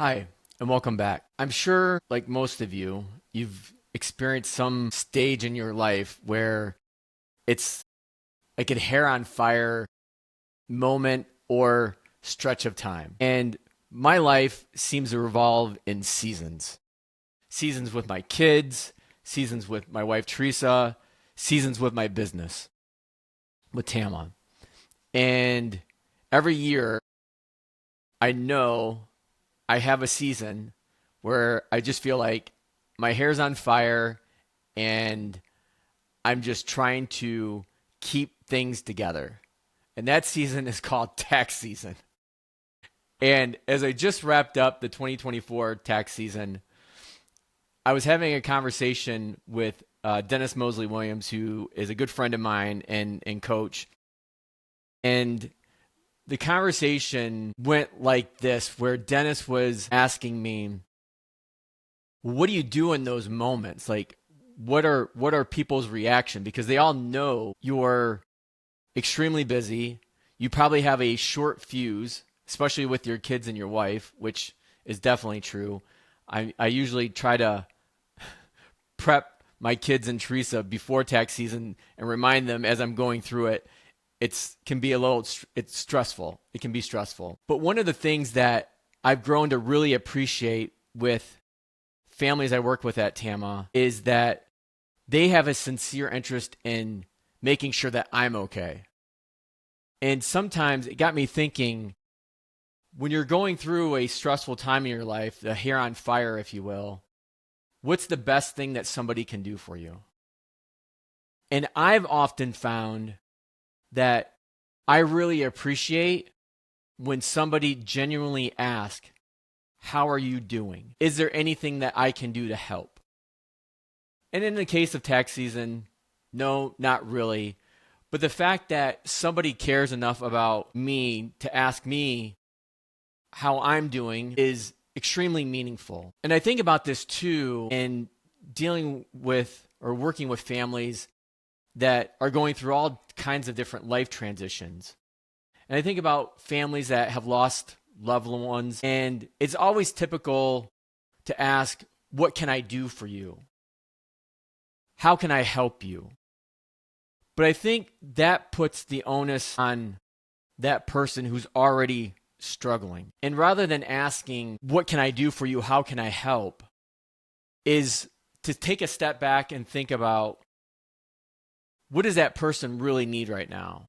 Hi, and welcome back. I'm sure, like most of you, you've experienced some stage in your life where it's like a hair on fire moment or stretch of time. And my life seems to revolve in seasons. Seasons with my kids, seasons with my wife Teresa, seasons with my business, with TAMMA. And every year I know I have a season where I just feel like my hair's on fire and I'm just trying to keep things together. And that season is called tax season. And as I just wrapped up the 2024 tax season, I was having a conversation with Dennis Mosley Williams, who is a good friend of mine and coach. And the conversation went like this, where Dennis was asking me, what do you do in those moments? Like, what are people's reaction? Because they all know you're extremely busy. You probably have a short fuse, especially with your kids and your wife, which is definitely true. I usually try to prep my kids and Teresa before tax season and remind them as I'm going through it. It's stressful. It can be stressful. But one of the things that I've grown to really appreciate with families I work with at TAMMA is that they have a sincere interest in making sure that I'm okay. And sometimes it got me thinking, when you're going through a stressful time in your life, the hair on fire, if you will, what's the best thing that somebody can do for you? And I've often found that I really appreciate when somebody genuinely asks, how are you doing? Is there anything that I can do to help? And in the case of tax season, no, not really. But the fact that somebody cares enough about me to ask me how I'm doing is extremely meaningful. And I think about this too in dealing with or working with families that are going through all kinds of different life transitions. And I think about families that have lost loved ones, and it's always typical to ask, what can I do for you? How can I help you? But I think that puts the onus on that person who's already struggling. And rather than asking, what can I do for you? How can I help? Is to take a step back and think about, what does that person really need right now?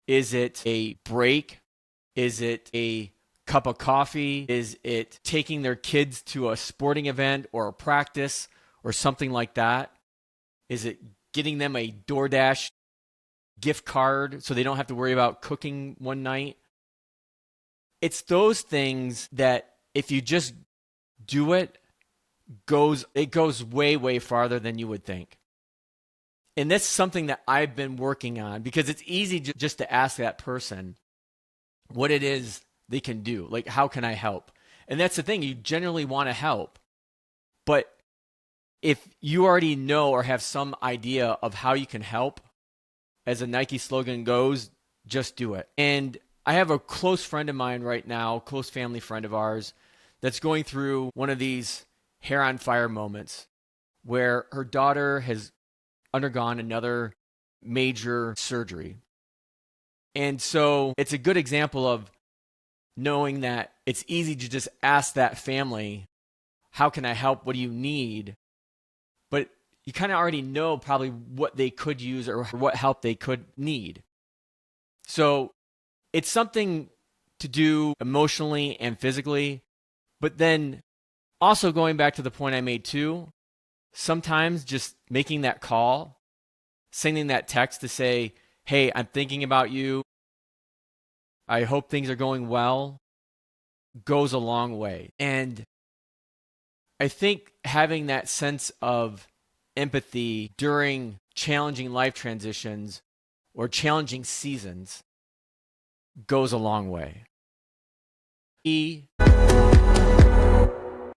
Is it a break? Is it a cup of coffee? Is it taking their kids to a sporting event or a practice or something like that? Is it getting them a DoorDash gift card so they don't have to worry about cooking one night? It's those things that if you just do it, goes way, way farther than you would think. And that's something that I've been working on, because it's easy just to ask that person what it is they can do. Like, how can I help? And that's the thing, you generally want to help. But if you already know or have some idea of how you can help, as a Nike slogan goes, just do it. And I have a close friend of mine right now, close family friend of ours, that's going through one of these hair on fire moments where her daughter has undergone another major surgery. And so it's a good example of knowing that it's easy to just ask that family, how can I help? What do you need? But you kind of already know probably what they could use or what help they could need. So it's something to do emotionally and physically. But then also going back to the point I made too, sometimes just making that call, sending that text to say, hey, I'm thinking about you. I hope things are going well, goes a long way. And I think having that sense of empathy during challenging life transitions or challenging seasons goes a long way.